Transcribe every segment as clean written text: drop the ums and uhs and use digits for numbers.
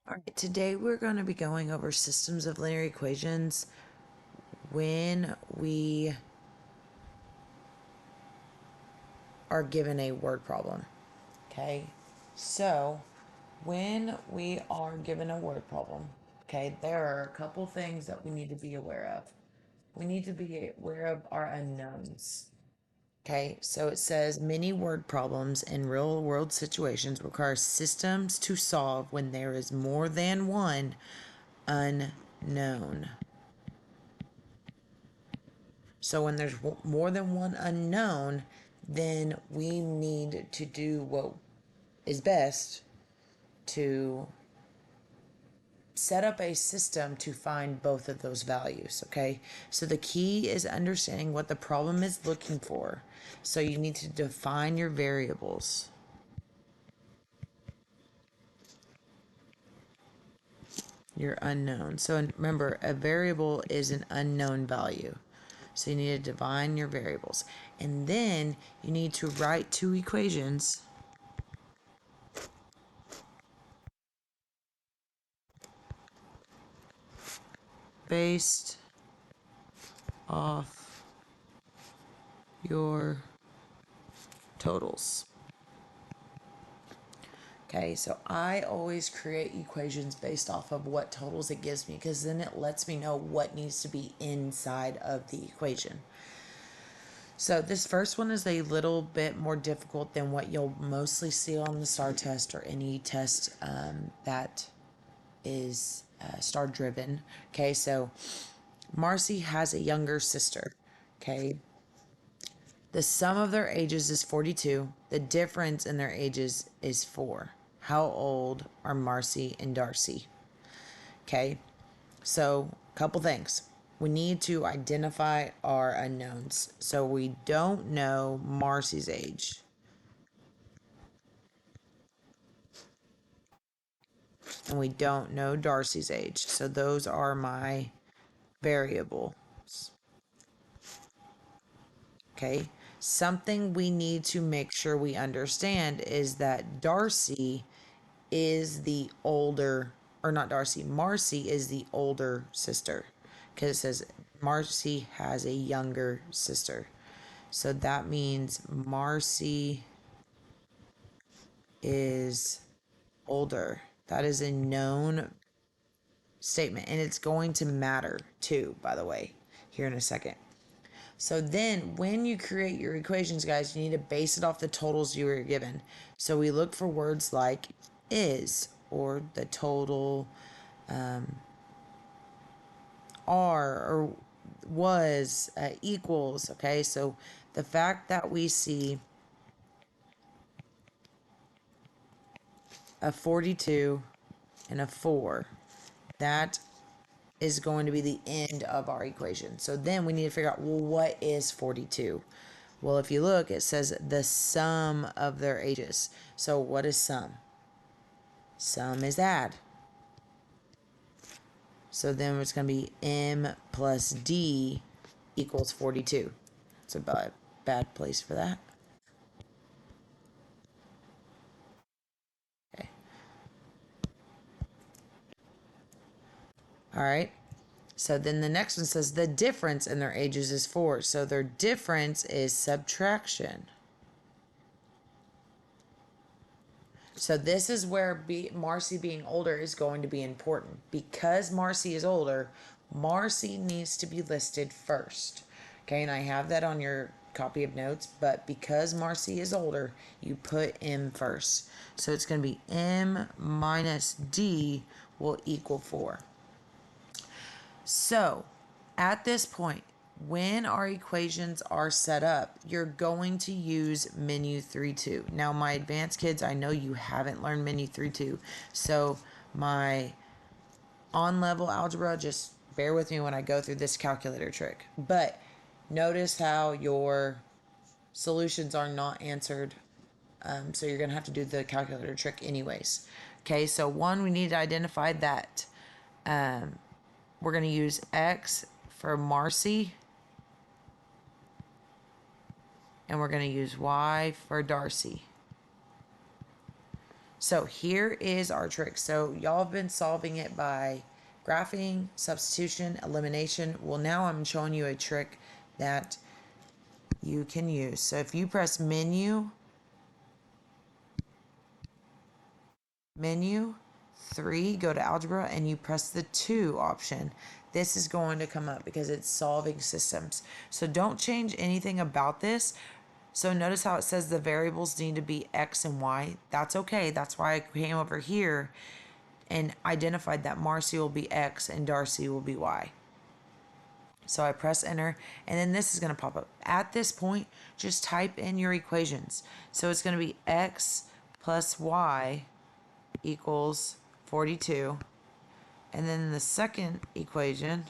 All right, today we're going to be going over systems of linear equations when we are given a word problem. Okay, so when we are given a word problem, okay, there are a couple things that we need to be aware of. We need to be aware of our unknowns. Okay, so it says many word problems in real world situations require systems to solve when there is more than one unknown. So when there's more than one unknown, then we need to do what is best to set up a system to find both of those values, okay? So the key is understanding what the problem is looking for. So you need to define your variables. Your unknown. So remember, a variable is an unknown value. So you need to define your variables. And then you need to write two equations based off your totals. Okay, so I always create equations based off of what totals it gives me because then it lets me know what needs to be inside of the equation. So this first one is a little bit more difficult than what you'll mostly see on the STAR test or any test that is STAR driven. Okay, so Marcy has a younger sister. Okay, the sum of their ages is 42. The difference in their ages is 4. How old are Marcy and Darcy? Okay, so a couple things. We need to identify our unknowns. So we don't know Marcy's age. And we don't know Darcy's age. So those are my variables. Okay. Something we need to make sure we understand is that Darcy is the older, or not Darcy, Marcy is the older sister. Because it says Marcy has a younger sister. So that means Marcy is older. That is a known statement. And it's going to matter too, by the way, here in a second. So then when you create your equations, guys, you need to base it off the totals you were given. So we look for words like is or the total, are or was, equals. Okay, so the fact that we see a 42 and a 4, that is going to be the end of our equation. So then we need to figure out, well, what is 42? Well, if you look, it says the sum of their ages. So what is sum? Sum is add. So then it's going to be m plus d equals 42. It's a bad place for that. Okay. All right. So then the next one says the difference in their ages is 4. So their difference is subtraction. So this is where Marcy being older is going to be important. Because Marcy is older, Marcy needs to be listed first. Okay, and I have that on your copy of notes, but because Marcy is older, you put M first. So it's going to be M minus D will equal 4. So at this point, when our equations are set up, you're going to use menu 3-2. Now, my advanced kids, I know you haven't learned menu 3-2. So my on-level algebra, just bear with me when I go through this calculator trick. But notice how your solutions are not answered. So you're going to have to do the calculator trick anyways. Okay, so one, we need to identify that we're going to use X for Marcy, and we're going to use Y for Darcy. So here is our trick. So y'all have been solving it by graphing, substitution, elimination. Well, now I'm showing you a trick that you can use. So if you press menu 3, go to algebra, and you press the 2 option, this is going to come up because it's solving systems. So don't change anything about this. So notice how it says the variables need to be X and Y. That's okay. That's why I came over here and identified that Marcy will be X and Darcy will be Y. So I press enter, and then this is going to pop up. At this point, just type in your equations. So it's going to be X plus Y equals 42. And then the second equation,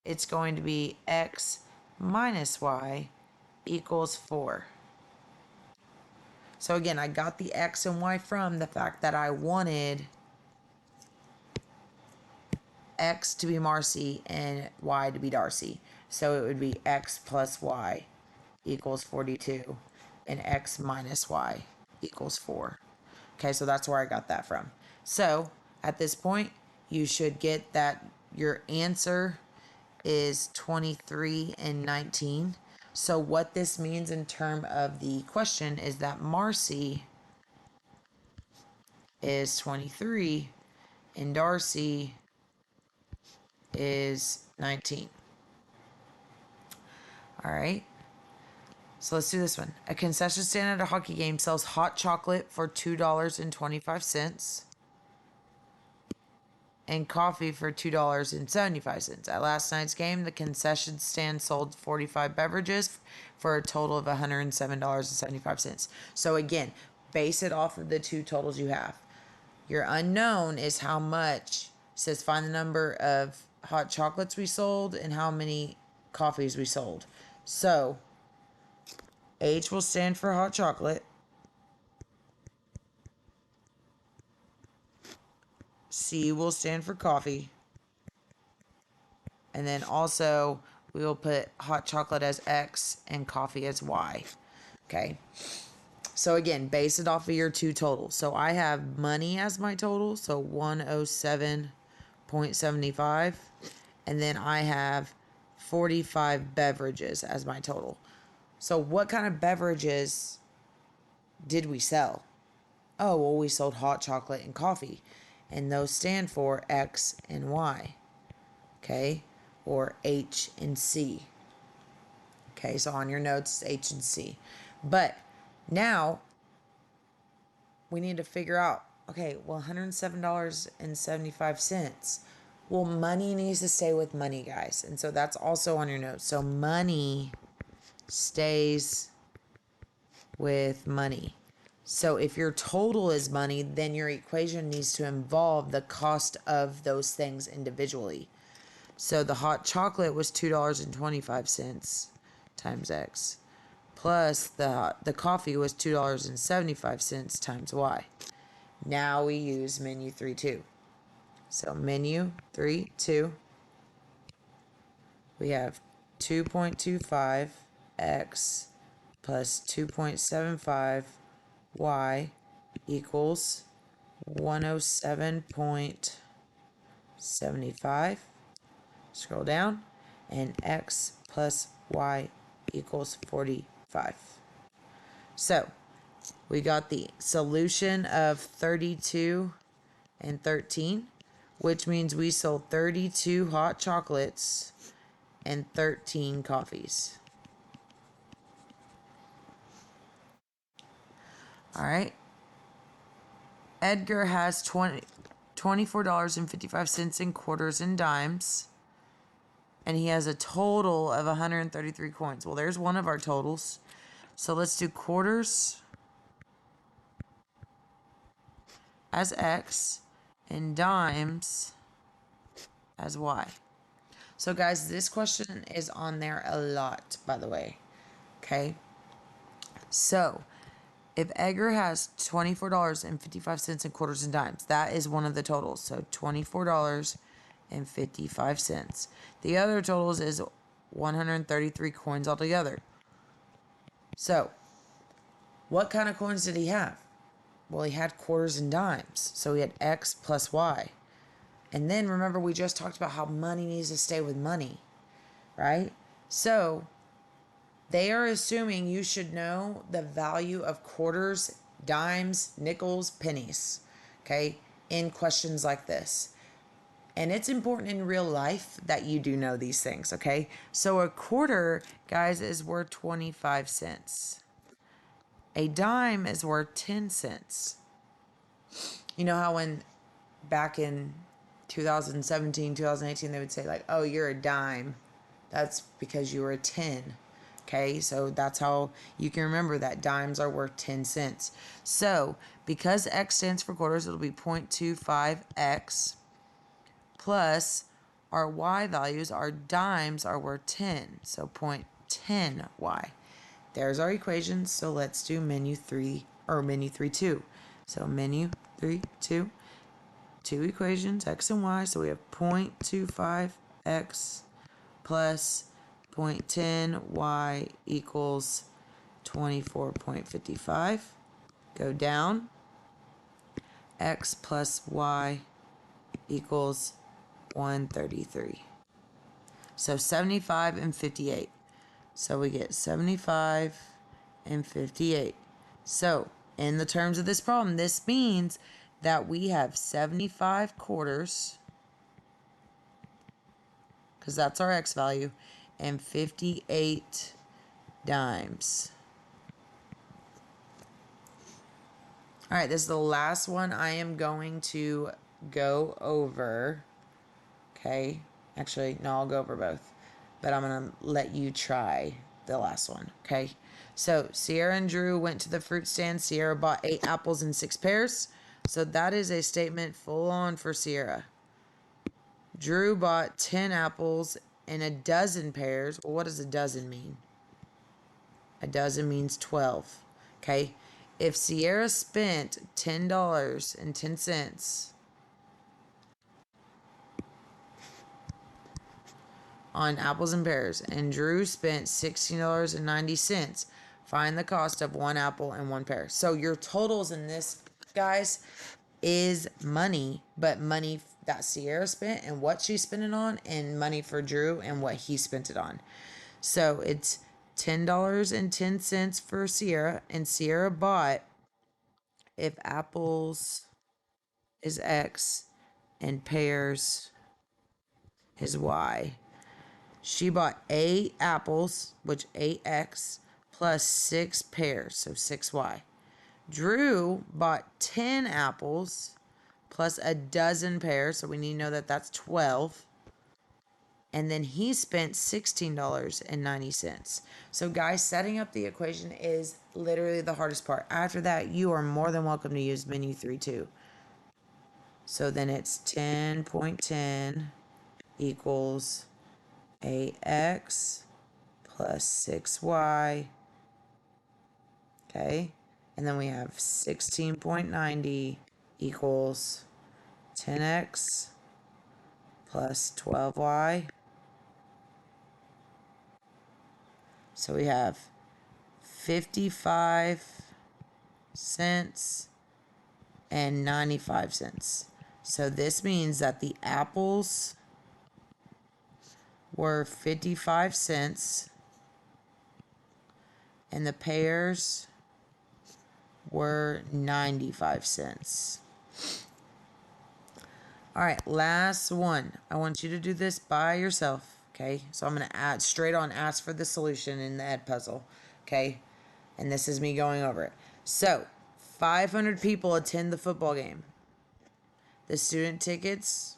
it's going to be X minus Y equals 4. So again, I got the X and Y from the fact that I wanted X to be Marcy and Y to be Darcy. So it would be X plus Y equals 42 and X minus Y equals 4. Okay, so that's where I got that from. So at this point, you should get that your answer is 23 and 19. So what this means in terms of the question is that Marcy is 23 and Darcy is 19. All right. So let's do this one. A concession stand at a hockey game sells hot chocolate for $2.25 and coffee for $2.75. At last night's game, the concession stand sold 45 beverages for a total of $107.75. So again, base it off of the two totals you have. Your unknown is how much. It says find the number of hot chocolates we sold and how many coffees we sold. So H will stand for hot chocolate. C will stand for coffee. And then also we will put hot chocolate as X and coffee as Y. Okay. So again, base it off of your two totals. So I have money as my total. So 107.75. And then I have 45 beverages as my total. So what kind of beverages did we sell? Oh, well, we sold hot chocolate and coffee. And those stand for X and Y. Okay. Or H and C. Okay. So on your notes, it's H and C. But now we need to figure out, okay, well, $107.75. Well, money needs to stay with money, guys. And so that's also on your notes. So money stays with money. So if your total is money, then your equation needs to involve the cost of those things individually. So the hot chocolate was $2.25 times X. Plus the coffee was $2.75 times Y. Now we use menu 3-2. So menu 3-2. We have 2.25 X plus 2.75 Y equals 107.75. Scroll down, and X plus Y equals 45. So we got the solution of 32 and 13, which means we sold 32 hot chocolates and 13 coffees. All right. Edgar has $24.55 in quarters and dimes, and he has a total of 133 coins. Well, there's one of our totals. So let's do quarters as X and dimes as Y. So guys, this question is on there a lot, by the way. Okay. So if Edgar has $24.55 in quarters and dimes, that is one of the totals. So $24.55. The other totals is 133 coins altogether. So, what kind of coins did he have? Well, he had quarters and dimes. So he had X plus Y. And then remember, we just talked about how money needs to stay with money, right? So they are assuming you should know the value of quarters, dimes, nickels, pennies, okay, in questions like this. And it's important in real life that you do know these things, okay? So a quarter, guys, is worth 25 cents. A dime is worth 10 cents. You know how when back in 2017, 2018, they would say, like, oh, you're a dime. That's because you were a 10. Okay, so that's how you can remember that dimes are worth 10 cents. So because X stands for quarters, it'll be 0.25X plus our Y values, our dimes are worth 10. So 0.10Y. There's our equations. So let's do menu 3 or menu 3, 2. So menu 3, 2. Two equations, X and Y. So we have 0.25X plus 0.10Y equals 24.55. Go down. X plus Y equals 133. So 75 and 58. So we get 75 and 58. So in the terms of this problem, this means that we have 75 quarters, because that's our X value, and 58 dimes. All right, this is the last one I am going to go over. Okay, actually, no, I'll go over both, but I'm going to let you try the last one. Okay, so Sierra and Drew went to the fruit stand. Sierra bought 8 apples and 6 pears. So that is a statement full on for Sierra. Drew bought 10 apples and a dozen pears. Well, what does a dozen mean? A dozen means 12. Okay. If Sierra spent $10.10 on apples and pears and Drew spent $16.90, find the cost of one apple and one pear. So your totals in this, guys, is money, but money that Sierra spent and what she spent it on, and money for Drew and what he spent it on. So it's $10.10 for Sierra, and Sierra bought, if apples is X and pears is Y, she bought 8 apples, which 8X, plus 6 pears, so 6Y. Drew bought 10 apples plus a dozen pears, so we need to know that that's 12. And then he spent $16.90. So, guys, setting up the equation is literally the hardest part. After that, you are more than welcome to use menu 3, 2. So then it's 10.10 equals AX plus 6Y. Okay. And then we have 16.90 equals 10X plus 12Y. So we have 55 cents and 95 cents. So this means that the apples were 55 cents and the pears were 95 cents. All right, last one. I want you to do this by yourself, okay? So I'm going to add straight on ask for the solution in the Edpuzzle, okay? And this is me going over it. So, 500 people attend the football game. The student tickets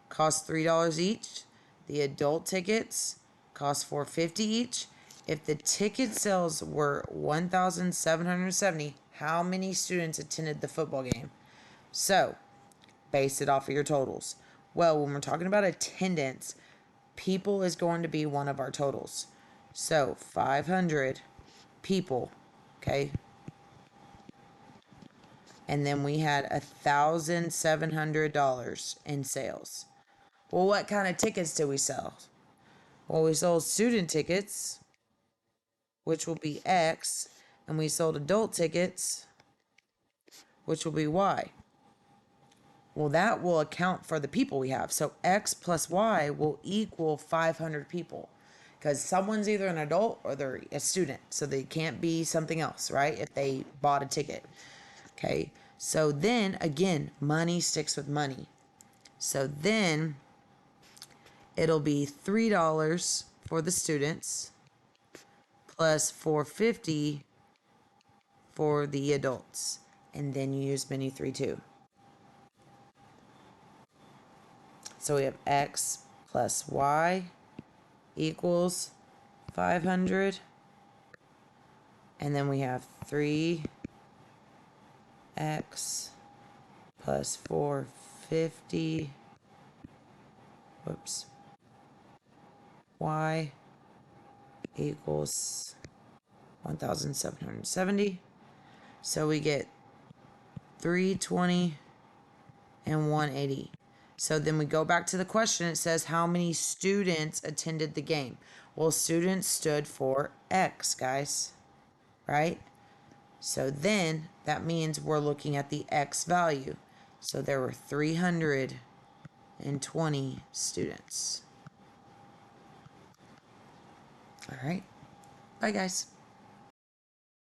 cost $3 each. The adult tickets cost $4.50 each. If the ticket sales were 1,770, how many students attended the football game? So, base it off of your totals. Well, when we're talking about attendance, people is going to be one of our totals. So 500 people, okay? And then we had $1,700 in sales. Well, what kind of tickets did we sell? Well, we sold student tickets, which will be X, and we sold adult tickets, which will be Y. Well, that will account for the people we have. So X plus Y will equal 500 people because someone's either an adult or they're a student. So they can't be something else, right? If they bought a ticket. Okay. So then again, money sticks with money. So then it'll be $3 for the students plus $4.50 for the adults. And then you use menu 3 too. So we have X plus Y equals 500. And then we have 3x plus 450. Whoops. Y equals 1,770. So we get 320 and 180. So then we go back to the question. It says how many students attended the game. Well, students stood for X, guys, right? So then that means we're looking at the X value. So there were 320 students. All right. Bye, guys.